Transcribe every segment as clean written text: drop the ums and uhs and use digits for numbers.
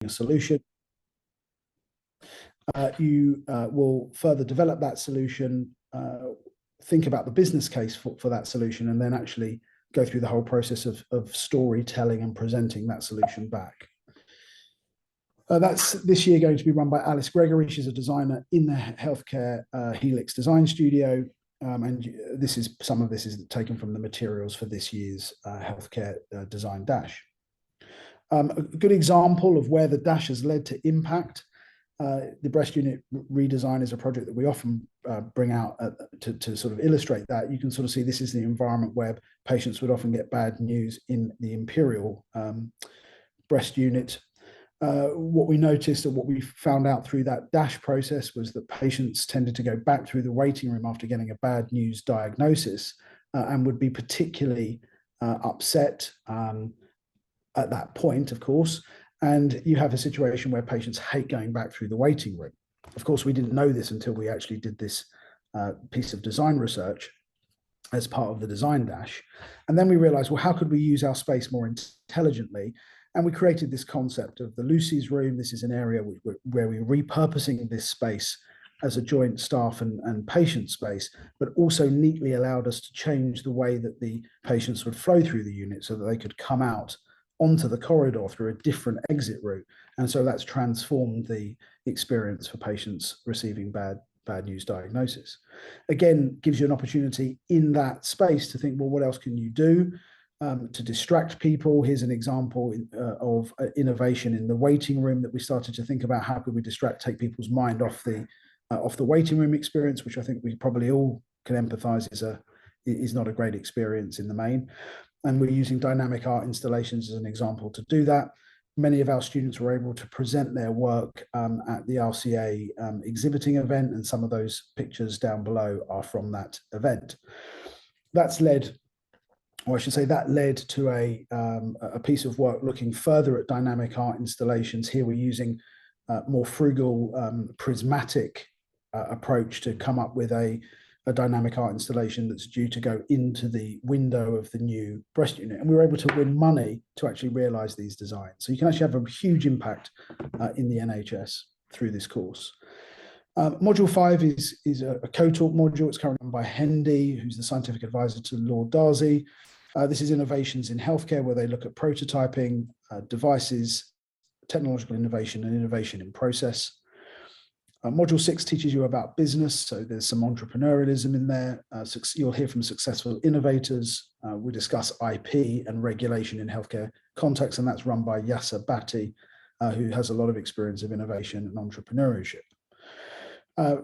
a solution. You will further develop that solution, think about the business case for that solution, and then actually go through the whole process of storytelling and presenting that solution back. That's this year going to be run by Alice Gregory. She's a designer in the healthcare HELIX design studio. And some of this is taken from the materials for this year's healthcare design dash. A good example of where the dash has led to impact. The breast unit redesign is a project that we often bring out to sort of illustrate that. You can sort of see this is the environment where patients would often get bad news in the Imperial breast unit. What we noticed and what we found out through that dash process was that patients tended to go back through the waiting room after getting a bad news diagnosis and would be particularly upset at that point, of course. And you have a situation where patients hate going back through the waiting room. Of course, we didn't know this until we actually did this piece of design research as part of the design dash. And then we realized, well, how could we use our space more intelligently? And we created this concept of the Lucy's room. This is an area where we're repurposing this space as a joint staff and patient space, but also neatly allowed us to change the way that the patients would flow through the unit so that they could come out onto the corridor through a different exit route. And so that's transformed the experience for patients receiving bad news diagnosis. Again, gives you an opportunity in that space to think, well, what else can you do to distract people? Here's an example of innovation in the waiting room that we started to think about. How could we take people's mind off the waiting room experience, which I think we probably all can empathize is not a great experience in the main. And we're using dynamic art installations as an example to do that. Many of our students were able to present their work at the RCA exhibiting event, and some of those pictures down below are from that event. That led to a piece of work looking further at dynamic art installations. Here we're using more frugal, prismatic approach to come up with a dynamic art installation that's due to go into the window of the new breast unit. And we were able to win money to actually realize these designs. So you can actually have a huge impact in the NHS through this course. Module 5 is a co-talk module. It's currently run by Hendy, who's the scientific advisor to Lord Darzi. This is innovations in healthcare, where they look at prototyping, devices, technological innovation, and innovation in process. Module 6 teaches you about business, so there's some entrepreneurialism in there. You'll hear from successful innovators. We discuss IP and regulation in healthcare context, and that's run by Yasser Bhatti, who has a lot of experience of innovation and entrepreneurship. A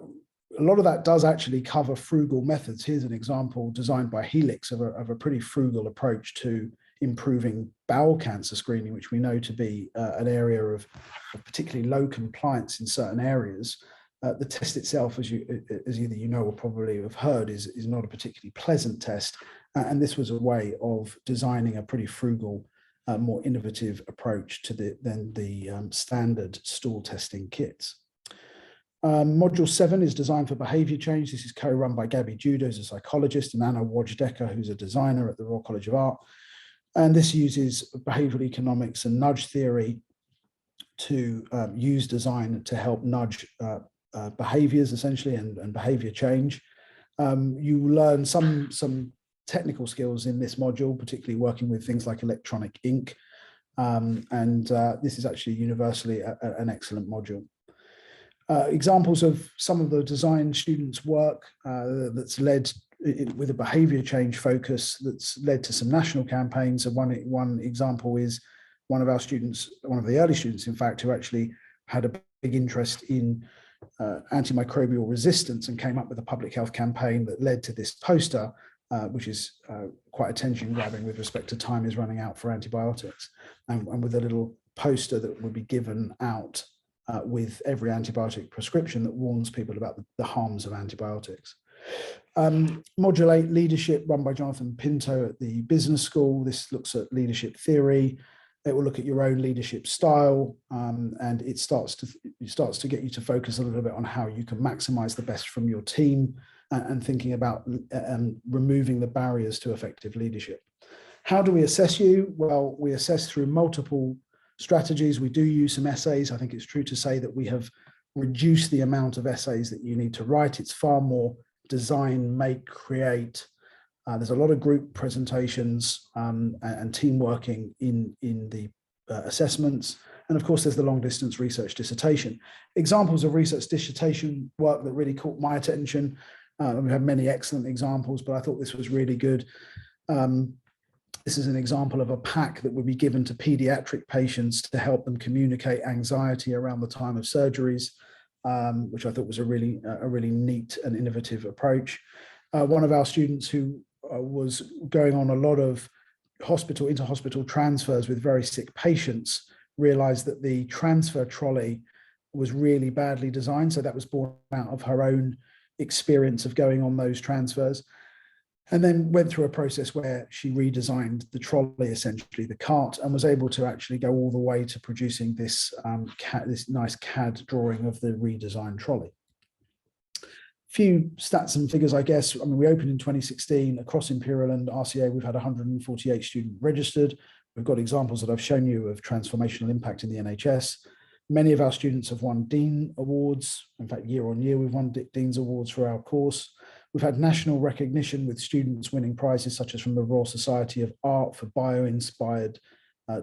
lot of that does actually cover frugal methods. Here's an example designed by HELIX of a pretty frugal approach to improving bowel cancer screening, which we know to be an area of particularly low compliance in certain areas. The test itself, as either you know or probably have heard, is not a particularly pleasant test. And this was a way of designing a pretty frugal, more innovative approach to than the standard stool testing kits. Module 7 is designed for behaviour change. This is co-run by Gabby Judo, who's a psychologist, and Anna Wojdecker, who's a designer at the Royal College of Art. And this uses behavioural economics and nudge theory to use design to help nudge behaviours, essentially, and behaviour change. You learn some technical skills in this module, particularly working with things like electronic ink. This is actually universally an excellent module. Examples of some of the design students' work that's led with a behaviour change focus that's led to some national campaigns. And one example is one of our students, one of the early students, in fact, who actually had a big interest in antimicrobial resistance and came up with a public health campaign that led to this poster, which is quite attention-grabbing with respect to time is running out for antibiotics, and with a little poster that would be given out with every antibiotic prescription that warns people about the harms of antibiotics. Module 8, leadership, run by Jonathan Pinto at the business school. This looks at leadership theory. It will look at your own leadership style, and it starts to get you to focus a little bit on how you can maximize the best from your team and thinking about removing the barriers to effective leadership. How do we assess you? Well, we assess through multiple strategies. We do use some essays. I think it's true to say that we have reduced the amount of essays that you need to write. It's far more design, make, create. There's a lot of group presentations and team working in the assessments. And of course, there's the long distance research dissertation. Examples of research dissertation work that really caught my attention. We have many excellent examples, but I thought this was really good. This is an example of a pack that would be given to pediatric patients to help them communicate anxiety around the time of surgeries, which I thought was a really neat and innovative approach. One of our students who was going on a lot of inter-hospital transfers with very sick patients realized that the transfer trolley was really badly designed. So that was born out of her own experience of going on those transfers, and then went through a process where she redesigned the trolley, essentially the cart, and was able to actually go all the way to producing this this nice CAD drawing of the redesigned trolley. Few stats and figures, I guess. I mean, we opened in 2016 across Imperial and RCA. We've had 148 students registered. We've got examples that I've shown you of transformational impact in the NHS. Many of our students have won Dean Awards. In fact, year on year, we've won Dean's Awards for our course. We've had national recognition with students winning prizes such as from the Royal Society of Art for bio-inspired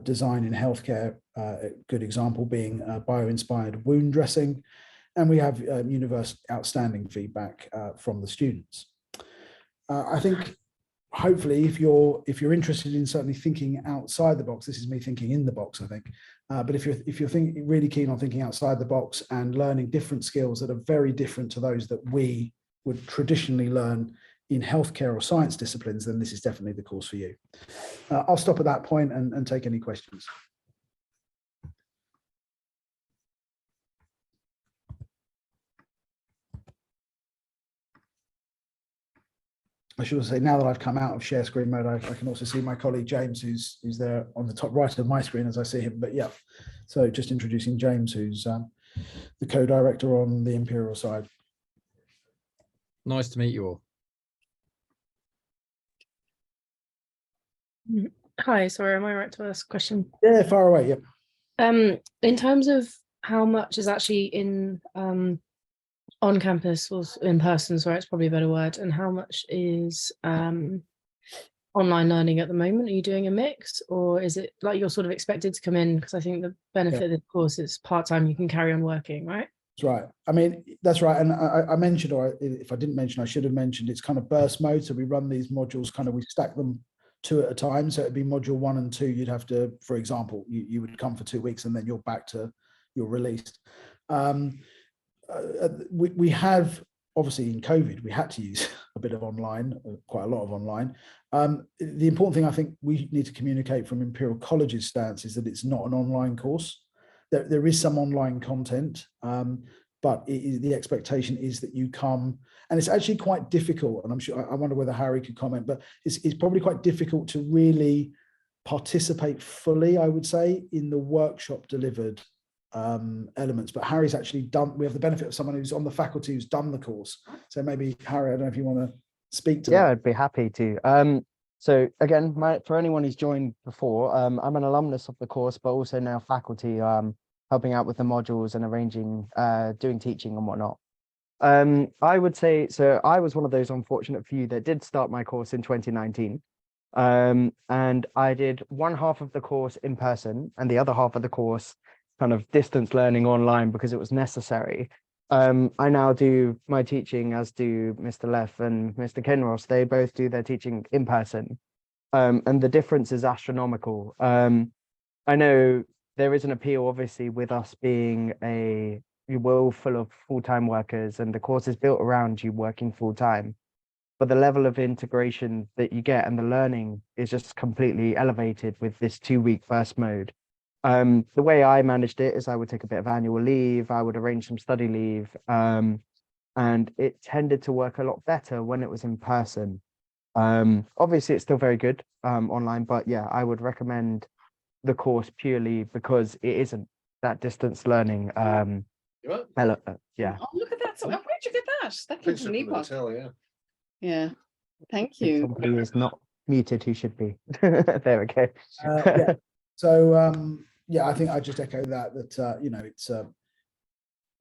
design in healthcare. A good example being bio-inspired wound dressing. And we have universal outstanding feedback from the students. I think hopefully if you're interested in certainly thinking outside the box, this is me thinking in the box, I think. But if you're really keen on thinking outside the box and learning different skills that are very different to those that we would traditionally learn in healthcare or science disciplines, then this is definitely the course for you. I'll stop at that point and take any questions. I should also say, now that I've come out of share screen mode, I can also see my colleague James, who's there on the top right of my screen as I see him. But yeah, so just introducing James, who's the co-director on the Imperial side. Nice to meet you all. Hi, sorry, am I right to ask a question? Yeah, far away, yeah. In terms of how much is actually in on campus or in person, sorry, it's probably a better word, and how much is online learning at the moment? Are you doing a mix, or is it like you're sort of expected to come in? Because I think the benefit of the course is part-time, you can carry on working, right? That's right. I mean, that's right. And I mentioned, or if I didn't mention, I should have mentioned, it's kind of burst mode. So we run these modules we stack them 2 at a time. So it'd be module 1 and 2. You'd have to, for example, you would come for 2 weeks and then you're released. We have, obviously in COVID, we had to use a bit of online, quite a lot of online. The important thing I think we need to communicate from Imperial College's stance is that it's not an online course. There is some online content, but the expectation is that you come, and it's actually quite difficult, and I'm sure, I wonder whether Harry could comment, but it's probably quite difficult to really participate fully, I would say, in the workshop delivered elements. But Harry's actually done, we have the benefit of someone who's on the faculty who's done the course. So maybe Harry, I don't know if you want to speak to that. I'd be happy to. So again, for anyone who's joined before, I'm an alumnus of the course, but also now faculty, helping out with the modules and arranging, doing teaching and whatnot. I would say, so I was one of those unfortunate few that did start my course in 2019. And I did one half of the course in person and the other half of the course kind of distance learning online because it was necessary. I now do my teaching, as do Mr. Leff and Mr. Kinross. They both do their teaching in person. And the difference is astronomical. I know there is an appeal, obviously, with us being a world full of full-time workers, and the course is built around you working full-time. But the level of integration that you get and the learning is just completely elevated with this 2-week burst mode. The way I managed it is I would take a bit of annual leave, I would arrange some study leave, and it tended to work a lot better when it was in person. Obviously, it's still very good online, but yeah, I would recommend the course purely because it isn't that distance learning. Yeah. Yeah. Oh, look at that. So where'd you get that? That came from Nepal. Yeah. Yeah. Thank you. Somebody is not muted who should be. There we go. Yeah. So yeah, I think I just echo that you know, it's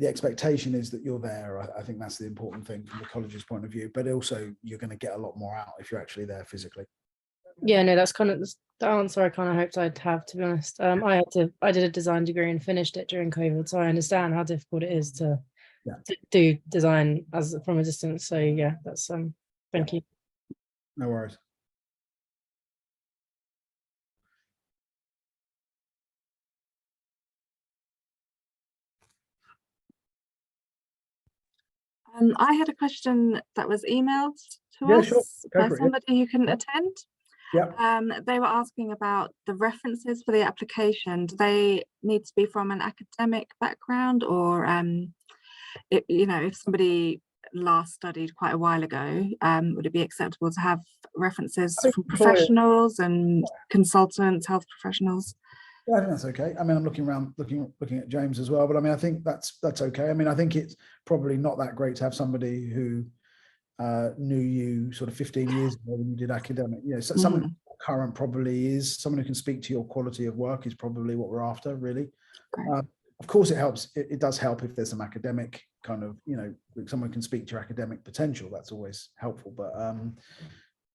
the expectation is that you're there. I think that's the important thing from the college's point of view, but also you're going to get a lot more out if you're actually there physically. Yeah, no, that's kind of the answer I kind of hoped I'd have, to be honest. I did a design degree and finished it during COVID, so I understand how difficult it is to do design as from a distance. So yeah, that's thank you. No worries. I had a question that was emailed to Yeah, us sure. Go by for it, yeah. somebody who couldn't attend. Yeah. They were asking about the references for the application. Do they need to be from an academic background, or you know, if somebody last studied quite a while ago, would it be acceptable to have references from professionals and consultants, health professionals? Yeah, I think that's okay. I mean, I'm looking around, looking at James as well, but I mean, I think that's okay. I mean, I think it's probably not that great to have somebody who knew you sort of 15 years ago when you did academic. You know, so someone current probably is someone who can speak to your quality of work is probably what we're after, really. Of course, it helps. It does help if there's some academic kind of, you know, someone can speak to your academic potential. That's always helpful. But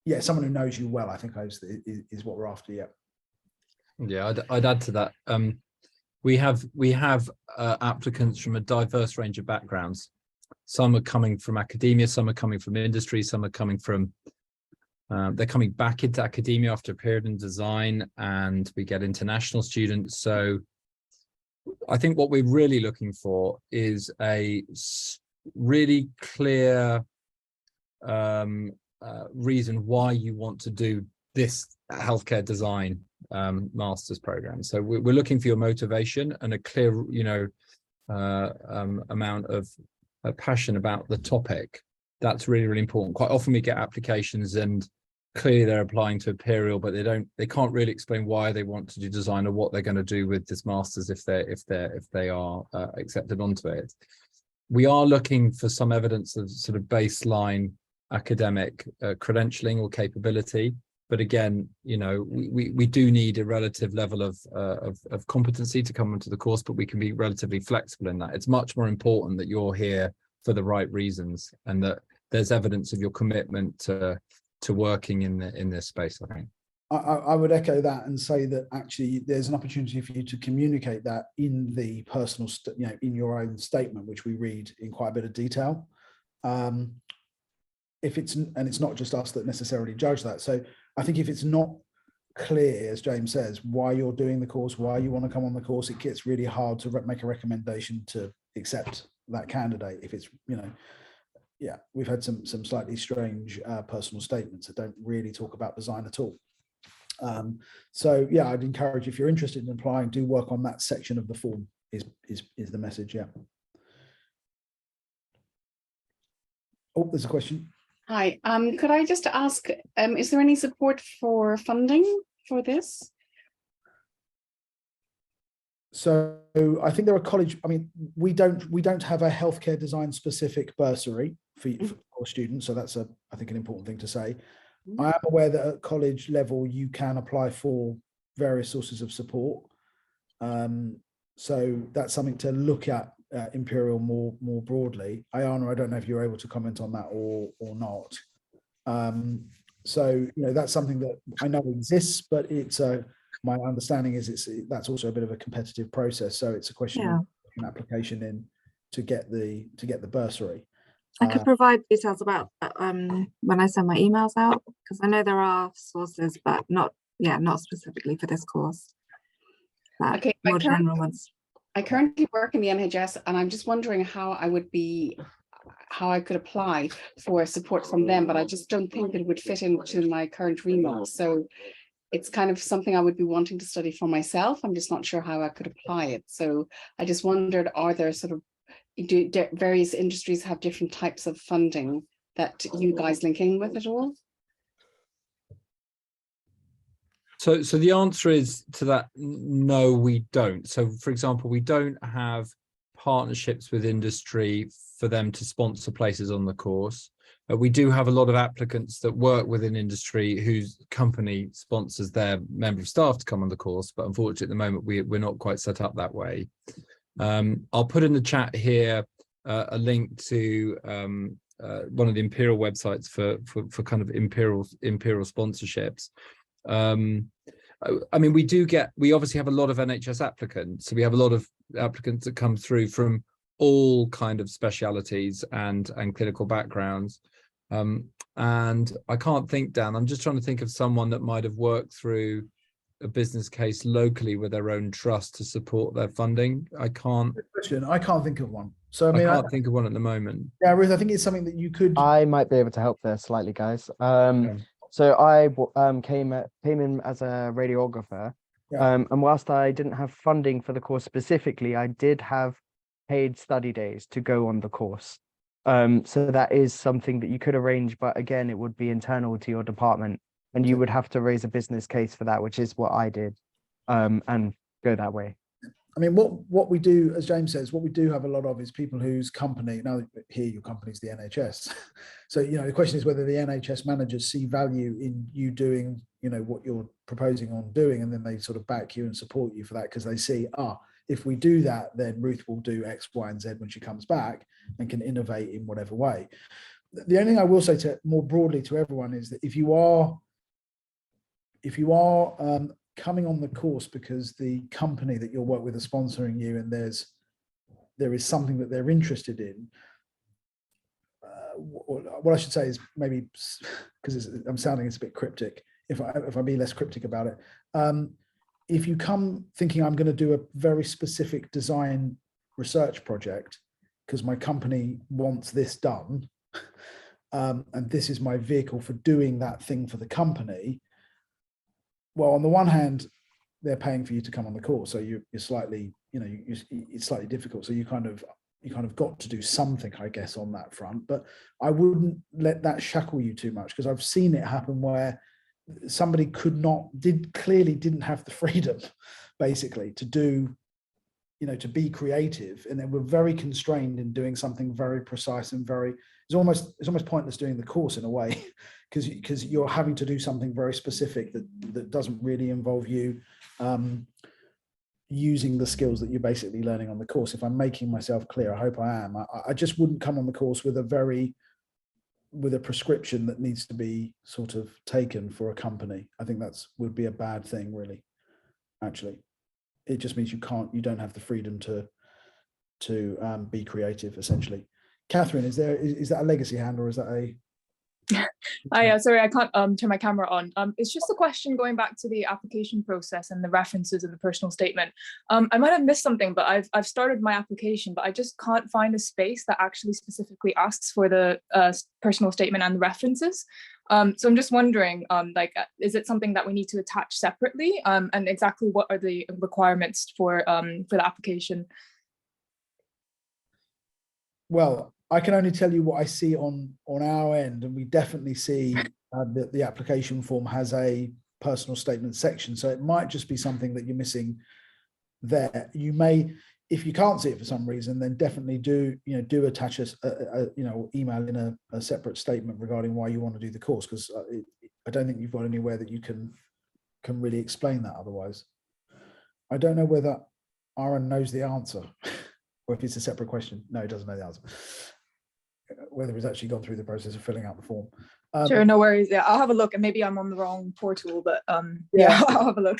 yeah, someone who knows you well, I think is what we're after. Yeah. Yeah, I'd add to that. We have applicants from a diverse range of backgrounds. Some are coming from academia, some are coming from industry, some are coming from they're coming back into academia after a period in design, and we get international students. So I think what we're really looking for is a really clear reason why you want to do this healthcare design master's program. So we're looking for your motivation and a clear, you know, amount of passion about the topic. That's really, really important. Quite often we get applications and clearly they're applying to Imperial, but they can't really explain why they want to do design or what they're going to do with this master's if they are accepted onto it. We are looking for some evidence of sort of baseline academic credentialing or capability. But again, you know, we do need a relative level of competency to come into the course, but we can be relatively flexible in that. It's much more important that you're here for the right reasons and that there's evidence of your commitment to working in this space, I think. I would echo that and say that actually there's an opportunity for you to communicate that in the personal, you know, in your own statement, which we read in quite a bit of detail. If it's, and it's not just us that necessarily judge that. So I think if it's not clear, as James says, why you're doing the course, why you want to come on the course, it gets really hard to make a recommendation to accept that candidate. If it's, you know, yeah, we've had some slightly strange personal statements that don't really talk about design at all. So yeah, I'd encourage, if you're interested in applying, do work on that section of the form is the message. Yeah. Oh, there's a question. Hi, could I just ask, is there any support for funding for this? So I think there are college, I mean, we don't have a healthcare design specific bursary for students. So that's I think an important thing to say. I am aware that at college level, you can apply for various sources of support. So that's something to look at Imperial more broadly. Ayana, I don't know if you're able to comment on that or not. So, you know, that's something that I know exists, but it's my understanding is that's also a bit of a competitive process. So it's a question of an application in to get the bursary. I could provide details about when I send my emails out, because I know there are sources, but not specifically for this course. Okay, more general ones. I currently work in the NHS, and I'm just wondering how I could apply for support from them, but I just don't think it would fit into my current remit. So it's kind of something I would be wanting to study for myself. I'm just not sure how I could apply it. So I just wondered, are there sort of, do various industries have different types of funding that you guys link in with at all? So the answer is to that, no, we don't. So for example, we don't have partnerships with industry for them to sponsor places on the course. We do have a lot of applicants that work within industry whose company sponsors their member of staff to come on the course, but unfortunately at the moment we're not quite set up that way. I'll put in the chat here a link to one of the Imperial websites for kind of Imperial sponsorships. I mean, we obviously have a lot of NHS applicants, so we have a lot of applicants that come through from all kind of specialities and clinical backgrounds. And I can't think, Dan, I'm just trying to think of someone that might have worked through a business case locally with their own trust to support their funding. I can't think of one. So I can't think of one at the moment. Yeah, Ruth, I think it's something that you could. I might be able to help there slightly, guys. So I came in as a radiographer, and whilst I didn't have funding for the course specifically, I did have paid study days to go on the course. So that is something that you could arrange, but again, it would be internal to your department, and you would have to raise a business case for that, which is what I did, and go that way. I mean, what we do, as James says, what we do have a lot of is people whose company, now here your company's the NHS. So, you know, the question is whether the NHS managers see value in you doing, you know, what you're proposing on doing, and then they sort of back you and support you for that because they see, if we do that, then Ruth will do X, Y, and Z when she comes back and can innovate in whatever way. The only thing I will say to more broadly to everyone is that if you are coming on the course because the company that you'll work with are sponsoring you and there is something that they're interested in, what I should say is maybe, because I'm sounding it's a bit cryptic, if I be less cryptic about it, if you come thinking I'm going to do a very specific design research project because my company wants this done, and this is my vehicle for doing that thing for the company, well, on the one hand, they're paying for you to come on the course, so you're slightly, you know, it's slightly difficult. So you kind of got to do something, I guess, on that front. But I wouldn't let that shackle you too much, because I've seen it happen where somebody clearly didn't have the freedom, basically, to do, you know, to be creative, and then we're very constrained in doing something very precise and it's almost pointless doing the course in a way, because you're having to do something very specific that doesn't really involve you using the skills that you're basically learning on the course. If I'm making myself clear, I hope I am. I just wouldn't come on the course with a prescription that needs to be sort of taken for a company. I think would be a bad thing, really. Actually, it just means you don't have the freedom to be creative, essentially. Catherine, is that a legacy hand, or is that a? Sorry, I can't turn my camera on. It's just a question going back to the application process and the references and the personal statement. I might have missed something, but I've started my application, but I just can't find a space that actually specifically asks for the personal statement and the references. So I'm just wondering, is it something that we need to attach separately? And exactly what are the requirements for the application? Well, I can only tell you what I see on our end, and we definitely see that the application form has a personal statement section. So it might just be something that you're missing there. You may, if you can't see it for some reason, then definitely do attach email in a separate statement regarding why you want to do the course, because I don't think you've got anywhere that you can really explain that otherwise. I don't know whether Aaron knows the answer or if it's a separate question. No, he doesn't know the answer. Whether he's actually gone through the process of filling out the form. Sure, no worries. Yeah, I'll have a look, and maybe I'm on the wrong portal, but yeah, I'll have a look.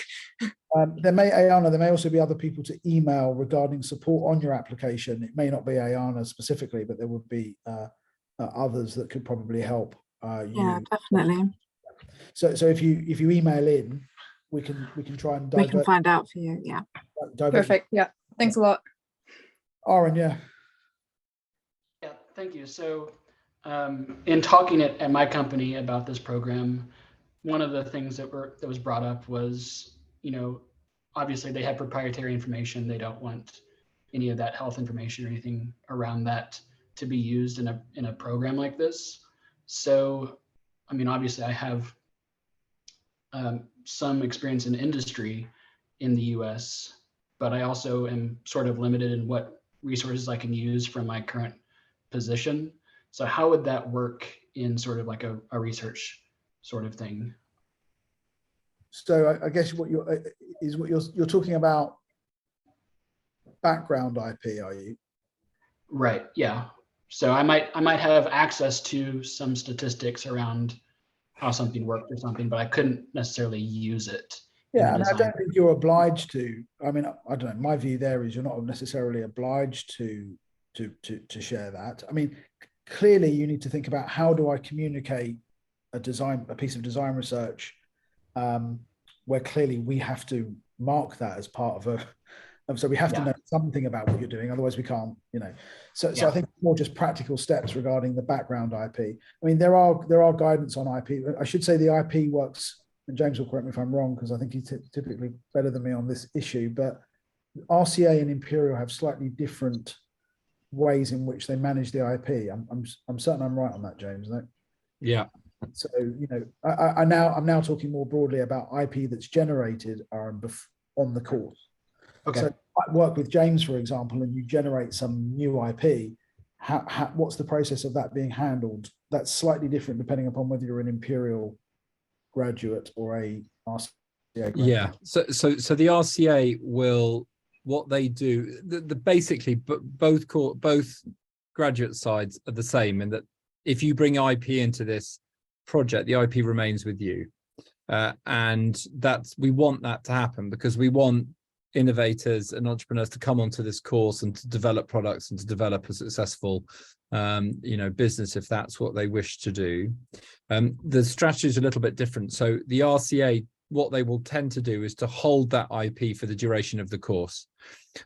There may also be other people to email regarding support on your application. It may not be Ayana specifically, but there would be others that could probably help you. Yeah, definitely. So if you email in, we can try and we can find out for you. Yeah. Perfect. Yeah. Thanks a lot. Aaron, yeah. Yeah, thank you. So in talking at my company about this program, one of the things that was brought up was, obviously they have proprietary information. They don't want any of that health information or anything around that to be used in a program like this. So, obviously I have some experience in industry in the US, but I also am sort of limited in what resources I can use from my current position. So how would that work in sort of like a research sort of thing? So I guess what you're talking about background IP, are you? Right. Yeah. So I might have access to some statistics around how something worked or something, but I couldn't necessarily use it. Yeah, and I don't think you're obliged to. I mean, I don't know. My view there is you're not necessarily obliged to share that. I mean, clearly you need to think about how do I communicate a piece of design research, where clearly we have to mark that as part of a. So we have to know something about what you're doing, otherwise we can't, So I think more just practical steps regarding the background IP. I mean, there are guidance on IP. I should say the IP works, and James will correct me if I'm wrong, because I think he's typically better than me on this issue, but RCA and Imperial have slightly different ways in which they manage the IP. I'm certain I'm right on that, James, isn't it? Yeah. So, I'm now talking more broadly about IP that's generated on the course. Okay. So I work with James, for example, and you generate some new IP. What's the process of that being handled? That's slightly different depending upon whether you're an Imperial graduate or a RCA graduate. Yeah. So the RCA will, what they do, basically both graduate sides are the same in that if you bring IP into this project, the IP remains with you, and we want that to happen because we want innovators and entrepreneurs to come onto this course and to develop products and to develop a successful business if that's what they wish to do. The strategy is a little bit different. So the RCA, what they will tend to do is to hold that IP for the duration of the course.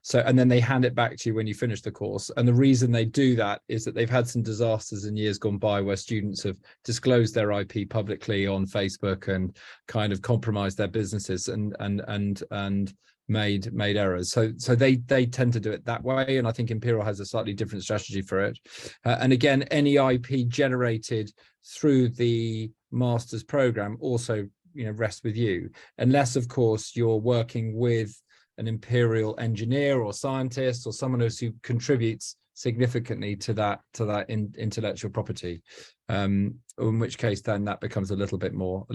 So, and then they hand it back to you when you finish the course. And the reason they do that is that they've had some disasters in years gone by where students have disclosed their IP publicly on Facebook and kind of compromised their businesses and made errors. So they tend to do it that way. And I think Imperial has a slightly different strategy for it. And again, any IP generated through the master's program also rests with you, unless of course you're working with an Imperial engineer or scientist or someone else who contributes significantly to that intellectual property, in which case then that becomes a little bit more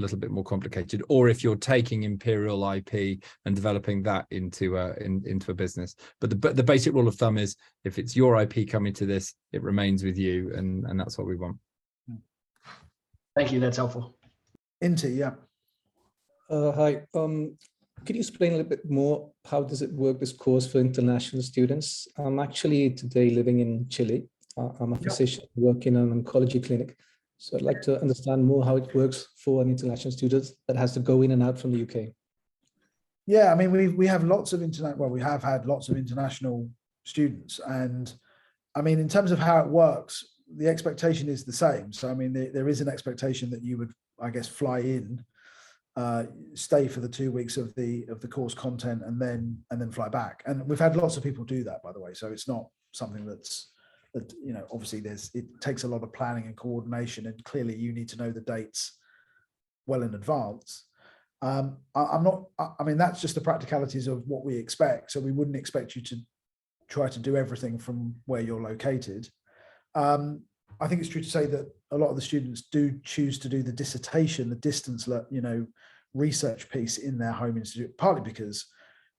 complicated. Or if you're taking Imperial IP and developing that into a business. But the basic rule of thumb is if it's your IP coming to this, it remains with you, and that's what we want. Thank you. That's helpful. Inti, yeah. Hi. Could you explain a little bit more, how does it work, this course for international students? I'm actually today living in Chile. I'm a physician working in an oncology clinic. So I'd like to understand more how it works for an international student that has to go in and out from the UK. Yeah, I mean, we have lots of we have had lots of international students. And I mean, in terms of how it works, the expectation is the same. So, I mean, there is an expectation that you would, I guess, fly in, stay for the 2 weeks of the course content and then fly back. And we've had lots of people do that, by the way. So it's not something that obviously it takes a lot of planning and coordination, and clearly you need to know the dates well in advance. I mean, that's just the practicalities of what we expect. So we wouldn't expect you to try to do everything from where you're located. I think it's true to say that a lot of the students do choose to do the dissertation, the distance, research piece in their home institute, partly because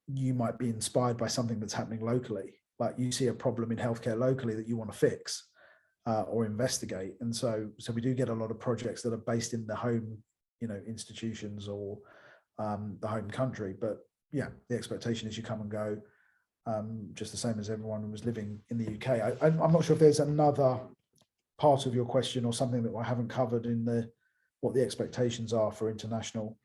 you might be inspired by something that's happening locally. Like you see a problem in healthcare locally that you want to fix or investigate. And so we do get a lot of projects that are based in the home, institutions or the home country. But yeah, the expectation is you come and go just the same as everyone who was living in the UK. I'm not sure if there's another part of your question or something that I haven't covered in what the expectations are for international.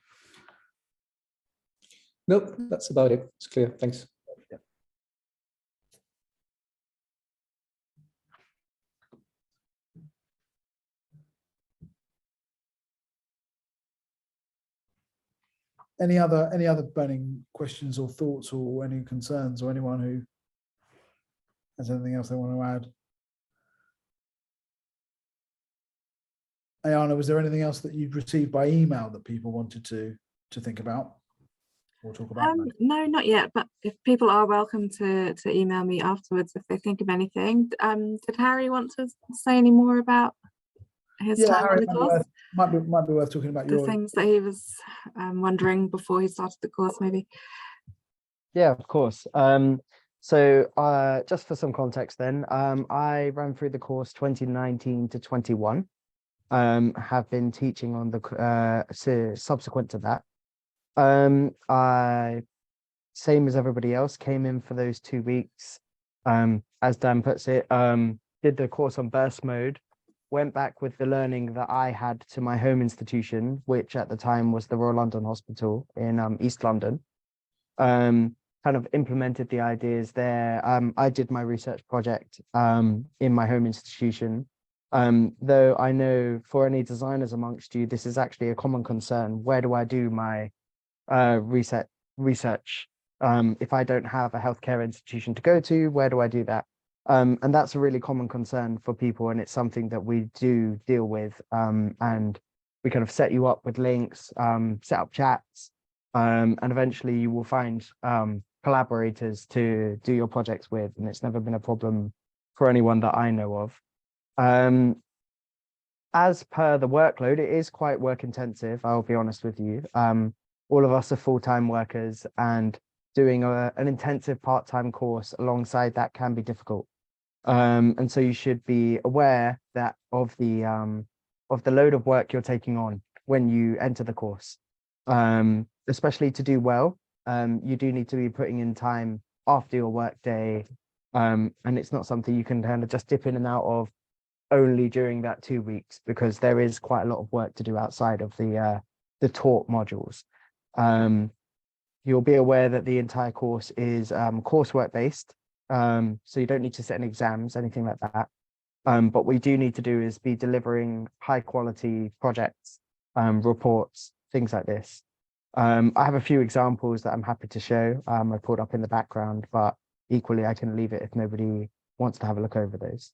Nope, that's about it. It's clear. Thanks. Yeah. Any other burning questions or thoughts or any concerns, or anyone who has anything else they want to add? Ayana, was there anything else that you'd received by email that people wanted to think about? or talk about that? No, not yet, but if people are welcome to email me afterwards if they think of anything. Did Harry want to say any more about his time Harry, on the course? might be worth talking about The things that he was wondering before he started the course, maybe. Yeah, of course. So just for some context then, I ran through the course 2019 to 21, have been teaching on the subsequent to that. I, same as everybody else, came in for those 2 weeks, as Dan puts it, did the course on burst mode, went back with the learning that I had to my home institution, which at the time was the Royal London Hospital in East London. Kind of implemented the ideas there. I did my research project in my home institution. Though I know for any designers amongst you, this is actually a common concern. Where do I do my research? If I don't have a healthcare institution to go to, where do I do that? And that's a really common concern for people, and it's something that we do deal with. And we kind of set you up with links, set up chats, and eventually you will find collaborators to do your projects with, and it's never been a problem for anyone that I know of. As per the workload, it is quite work intensive, I'll be honest with you. All of us are full-time workers, and doing an intensive part-time course alongside that can be difficult. And so you should be aware that of the load of work you're taking on when you enter the course. Especially to do well, you do need to be putting in time after your work day, and it's not something you can kind of just dip in and out of only during that 2 weeks, because there is quite a lot of work to do outside of the taught modules. You'll be aware that the entire course is coursework based, so you don't need to sit any exams, anything like that. But what we do need to do is be delivering high quality projects, reports, things like this. I have a few examples that I'm happy to show. I pulled up in the background, but equally I can leave it if nobody wants to have a look over those.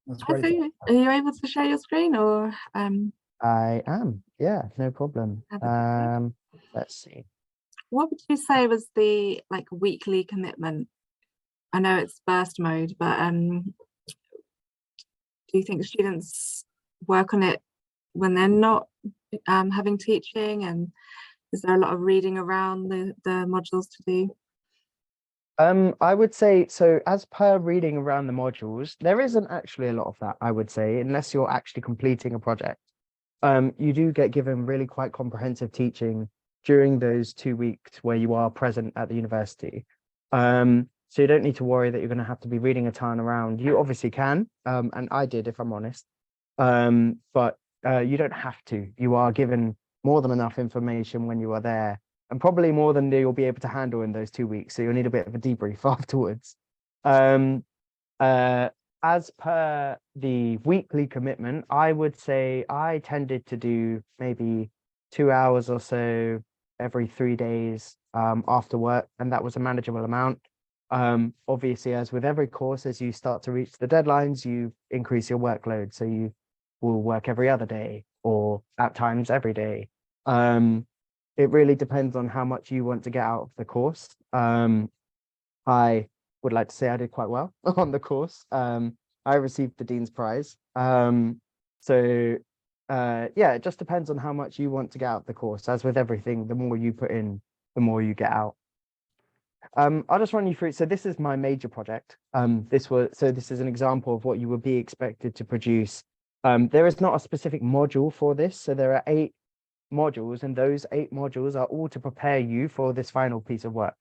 That's great. Are you able to share your screen, or I am, yeah, no problem. Let's see. what would you say was the weekly commitment? I know it's burst mode, but do you think students work on it when they're not having teaching, and is there a lot of reading around the modules to do? I would say, so as per reading around the modules, there isn't actually a lot of that, I would say, unless you're actually completing a project. You do get given really quite comprehensive teaching during those 2 weeks where you are present at the university. So you don't need to worry that you're going to have to be reading a ton around. You obviously can, and I did, if I'm honest. But you don't have to. You are given more than enough information when you are there, and probably more than you'll be able to handle in those 2 weeks. So you'll need a bit of a debrief afterwards. As per the weekly commitment, I would say I tended to do maybe 2 hours or so every 3 days after work, and that was a manageable amount. Obviously, as with every course, as you start to reach the deadlines, you increase your workload. So you will work every other day, or at times every day. It really depends on how much you want to get out of the course. I would like to say I did quite well on the course. I received the Dean's Prize. So yeah, it just depends on how much you want to get out of the course. As with everything, the more you put in, the more you get out. I'll just run you through. So this is my major project. This is an example of what you would be expected to produce. There is not a specific module for this. So there are 8 modules, and those 8 modules are all to prepare you for this final piece of work.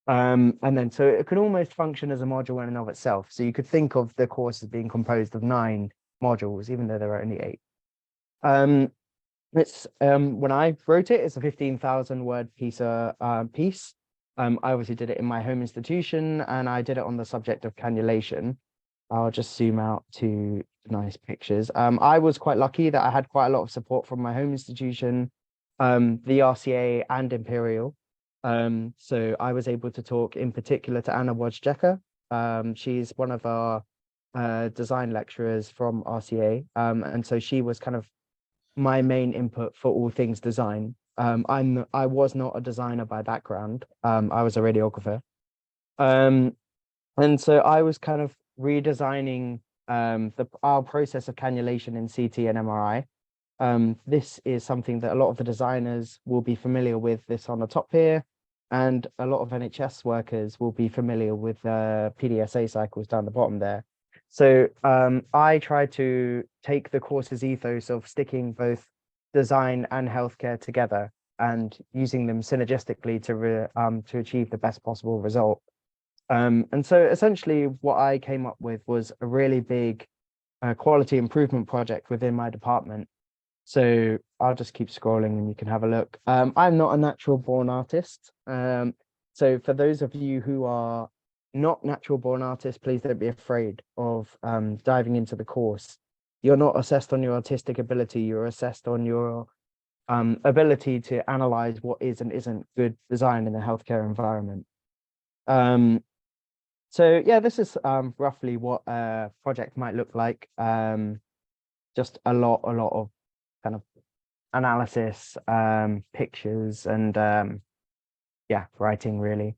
And then so it can almost function as a module in and of itself. So you could think of the course as being composed of 9 modules, even though there are only 8. It's when I wrote it, it's a 15,000 word piece. I obviously did it in my home institution, and I did it on the subject of cannulation. I'll just zoom out to nice pictures. I was quite lucky that I had quite a lot of support from my home institution, the RCA and Imperial. So I was able to talk in particular to Anna Wojciechka. She's one of our design lecturers from RCA. And so she was kind of my main input for all things design. I was not a designer by background. I was a radiographer. And so I was kind of redesigning our process of cannulation in CT and MRI. This is something that a lot of the designers will be familiar with, this on the top here, and a lot of NHS workers will be familiar with PDSA cycles down the bottom there. So I try to take the course's ethos of sticking both design and healthcare together and using them synergistically to achieve the best possible result. And so essentially what I came up with was a really big quality improvement project within my department. So I'll just keep scrolling and you can have a look. I'm not a natural born artist. So for those of you who are not natural born artists, please don't be afraid of diving into the course. You're not assessed on your artistic ability, you're assessed on your ability to analyze what is and isn't good design in a healthcare environment. So yeah, this is roughly what a project might look like. Just a lot of kind of analysis, pictures, and yeah, writing really.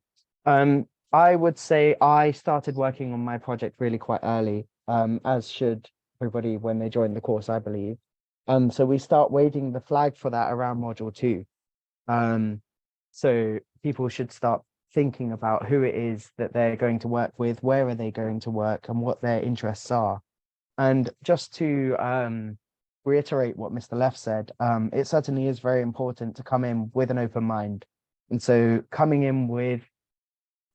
I would say I started working on my project really quite early, as should everybody when they join the course, I believe. So we start waving the flag for that around module 2. So people should start thinking about who it is that they're going to work with, where are they going to work, and what their interests are. And just to reiterate what Mr. Leff said, it certainly is very important to come in with an open mind. And so coming in with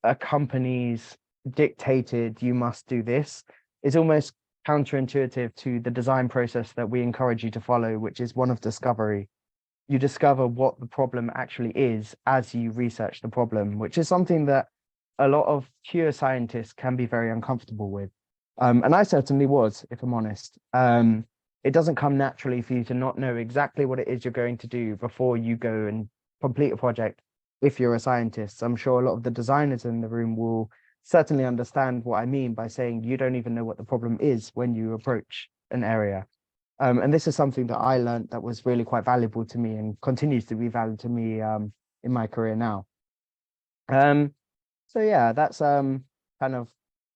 a company's dictated, you must do this, is almost counterintuitive to the design process that we encourage you to follow, which is one of discovery. You discover what the problem actually is as you research the problem, which is something that a lot of pure scientists can be very uncomfortable with. And I certainly was, if I'm honest. It doesn't come naturally for you to not know exactly what it is you're going to do before you go and complete a project. If you're a scientist, I'm sure a lot of the designers in the room will certainly understand what I mean by saying you don't even know what the problem is when you approach an area. And this is something that I learned that was really quite valuable to me and continues to be valuable to me in my career now. So yeah, that's kind of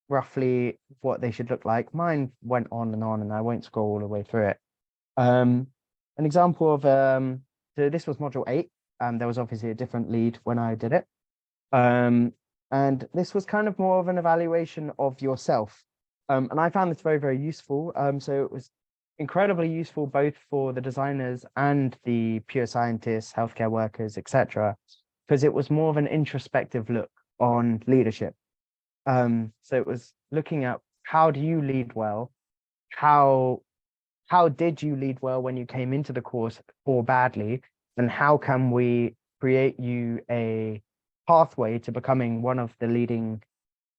roughly what they should look like. Mine went on and I won't scroll all the way through it. An example of, so this was module 8. There was obviously a different lead when I did it. And this was kind of more of an evaluation of yourself. And I found this very, very useful. So it was incredibly useful both for the designers and the pure scientists, healthcare workers, etc., because it was more of an introspective look on leadership. So it was looking at how do you lead well, how did you lead well when you came into the course or badly, and how can we create you a pathway to becoming one of the leading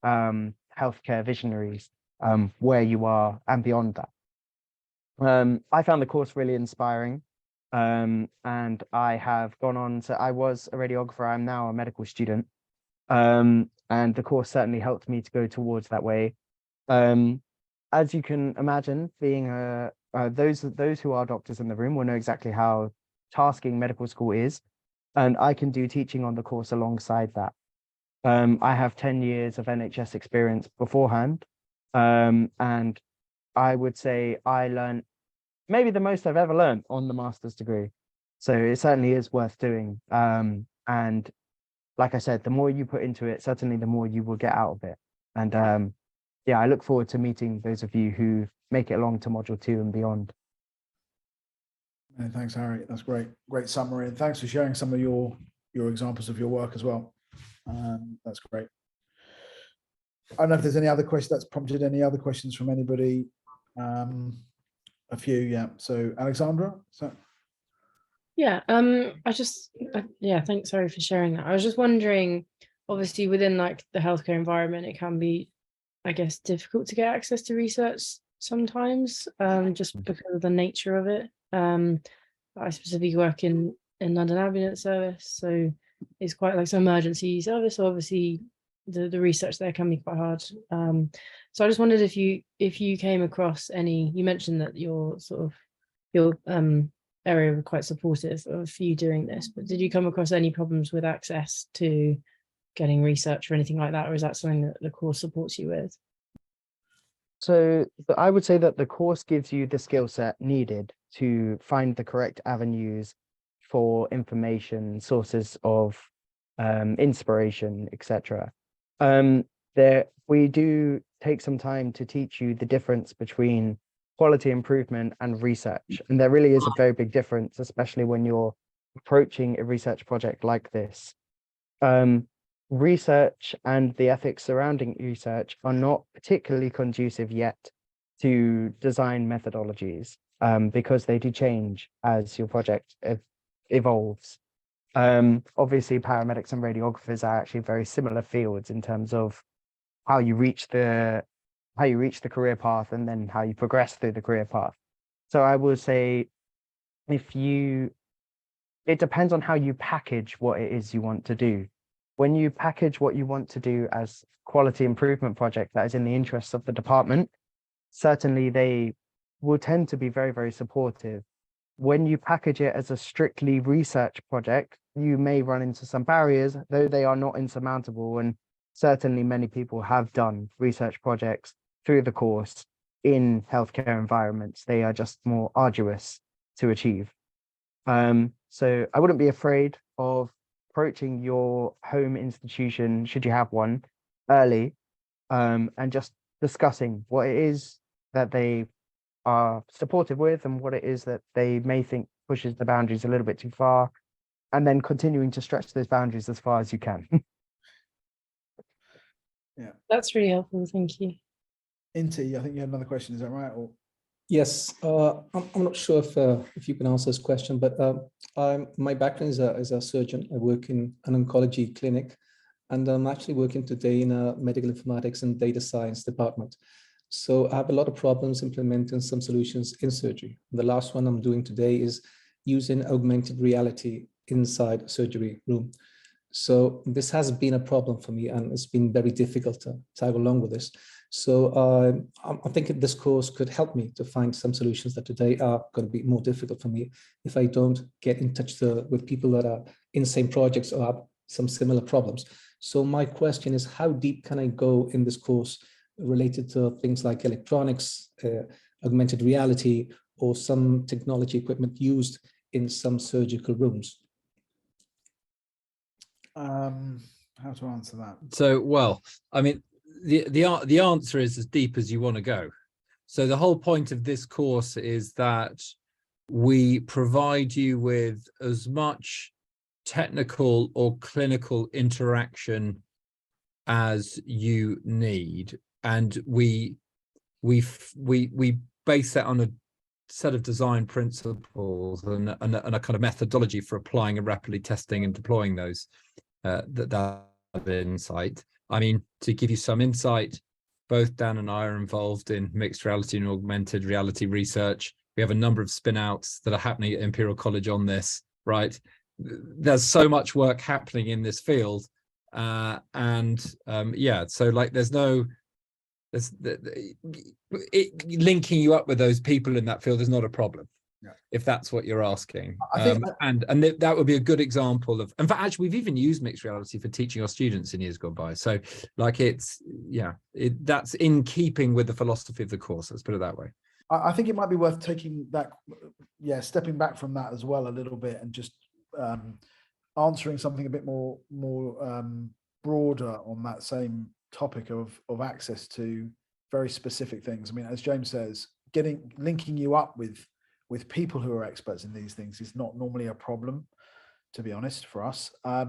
healthcare visionaries where you are and beyond that. I found the course really inspiring, and I have gone on to, I was a radiographer, I'm now a medical student, and the course certainly helped me to go towards that way. As you can imagine, being those who are doctors in the room will know exactly how tasking medical school is, and I can do teaching on the course alongside that. I have 10 years of NHS experience beforehand, and I would say I learned maybe the most I've ever learned on the master's degree. So it certainly is worth doing. And like I said, the more you put into it, certainly the more you will get out of it. And yeah, I look forward to meeting those of you who make it along to module 2 and beyond. Thanks, Harry. That's great. Great summary. And thanks for sharing some of your examples of your work as well. That's great. I don't know if there's any other questions that's prompted any other questions from anybody. A few, yeah. So Alexandra, so. Yeah, yeah, thanks, Harry, for sharing that. I was just wondering, obviously within like the healthcare environment, it can be, I guess, difficult to get access to research sometimes, just because of the nature of it. I specifically work in London Ambulance Service, so it's quite like some emergency service. So obviously the research there can be quite hard. So I just wondered if you came across any, you mentioned that your area were quite supportive of you doing this, but did you come across any problems with access to getting research or anything like that, or is that something that the course supports you with? So I would say that the course gives you the skill set needed to find the correct avenues for information, sources of inspiration, etc. We do take some time to teach you the difference between quality improvement and research. And there really is a very big difference, especially when you're approaching a research project like this. Research and the ethics surrounding research are not particularly conducive yet to design methodologies, because they do change as your project evolves. Obviously, paramedics and radiographers are actually very similar fields in terms of how you reach the career path and then how you progress through the career path. So I will say, it depends on how you package what it is you want to do. When you package what you want to do as quality improvement project that is in the interests of the department, certainly they will tend to be very, very supportive. When you package it as a strictly research project, you may run into some barriers, though they are not insurmountable. And certainly many people have done research projects through the course in healthcare environments. They are just more arduous to achieve. So I wouldn't be afraid of approaching your home institution, should you have one, early, and just discussing what it is that they are supportive with and what it is that they may think pushes the boundaries a little bit too far, and then continuing to stretch those boundaries as far as you can. Yeah, That's really helpful. Thank you. Inti, I think you had another question. Is that right? Or Yes, I'm not sure if you can answer this question, but my background is a surgeon. I work in an oncology clinic, and I'm actually working today in a medical informatics and data science department. So I have a lot of problems implementing some solutions in surgery. The last one I'm doing today is using augmented reality inside a surgery room. So this has been a problem for me, and it's been very difficult to tag along with this. So I think this course could help me to find some solutions that today are going to be more difficult for me if I don't get in touch with people that are in the same projects or have some similar problems. So my question is, how deep can I go in this course related to things like electronics, augmented reality, or some technology equipment used in some surgical rooms? how to answer that? So, well, I mean, the answer is as deep as you want to go. So the whole point of this course is that we provide you with as much technical or clinical interaction as you need, and we base that on a set of design principles and a kind of methodology for applying and rapidly testing and deploying those that insight. I mean, to give you some insight, both Dan and I are involved in mixed reality and augmented reality research. We have a number of spin-outs that are happening at Imperial College on this, right? There's so much work happening in this field. Yeah, so like linking you up with those people in that field is not a problem. Yeah. If that's what you're asking. I think that would be a good example of, in fact, actually, we've even used mixed reality for teaching our students in years gone by. So like that's in keeping with the philosophy of the course, let's put it that way. I think it might be worth taking that, stepping back from that as well a little bit and just answering something a bit more broader on that same topic of access to very specific things. I mean, as James says, linking you up with people who are experts in these things is not normally a problem, to be honest, for us. I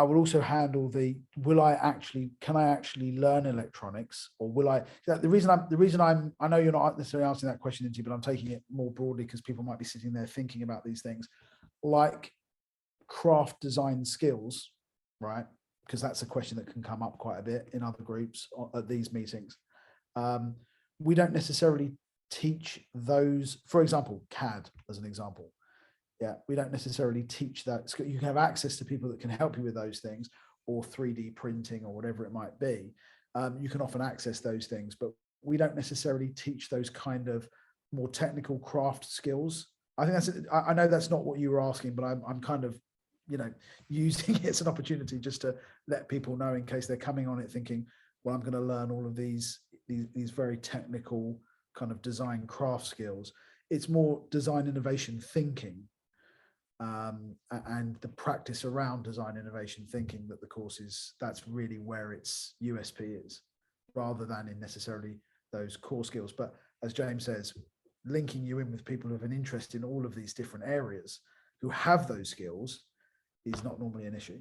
will also handle can I actually learn electronics, or will I? The reason I know you're not necessarily answering that question, Inti, but I'm taking it more broadly because people might be sitting there thinking about these things, like craft design skills, right? Because that's a question that can come up quite a bit in other groups at these meetings. We don't necessarily teach those, for example, CAD as an example. Yeah, we don't necessarily teach that. You can have access to people that can help you with those things, or 3D printing or whatever it might be. You can often access those things, but we don't necessarily teach those kind of more technical craft skills. I think that's, I know that's not what you were asking, but I'm kind of, you know, using it as an opportunity just to let people know in case they're coming on it thinking, well, I'm going to learn all of these very technical kind of design craft skills. It's more design innovation thinking, and the practice around design innovation thinking that the course is, that's really where its USP is, rather than in necessarily those core skills. But as James says, linking you in with people who have an interest in all of these different areas who have those skills is not normally an issue.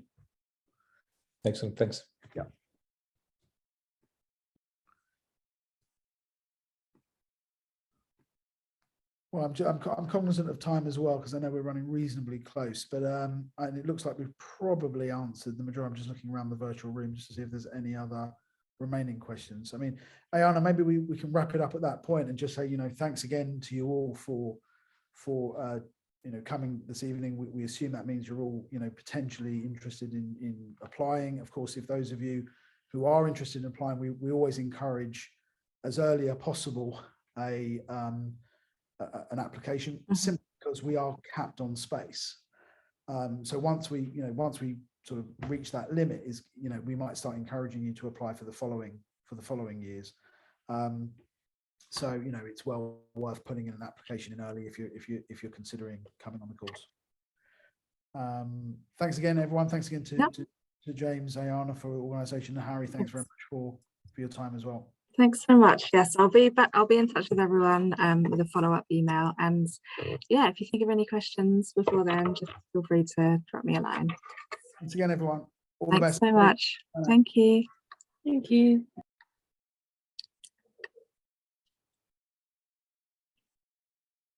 Excellent, thanks. Yeah. Well, I'm cognizant of time as well, because I know we're running reasonably close, but and it looks like we've probably answered the majority. I'm just looking around the virtual room just to see if there's any other remaining questions. I mean, Ayana, maybe we can wrap it up at that point and just say, you know, thanks again to you all for you know, coming this evening. We assume that means you're all, you know, potentially interested in applying. Of course, if those of you who are interested in applying, we always encourage as early as possible an application, simply because we are capped on space. So once we sort of reach that limit, is, you know, we might start encouraging you to apply for the following years. So, you know, it's well worth putting in an application in early if you're considering coming on the course. Thanks again, everyone. Thanks again to James, Ayana for organisation, and Harry. Thanks very much for your time as well. Thanks so much. Yes, I'll be back. I'll be in touch with everyone with a follow-up email. And yeah, if you think of any questions before then, just feel free to drop me a line. Thanks again, everyone. All the best. Thanks so much. Thank you. Thank you.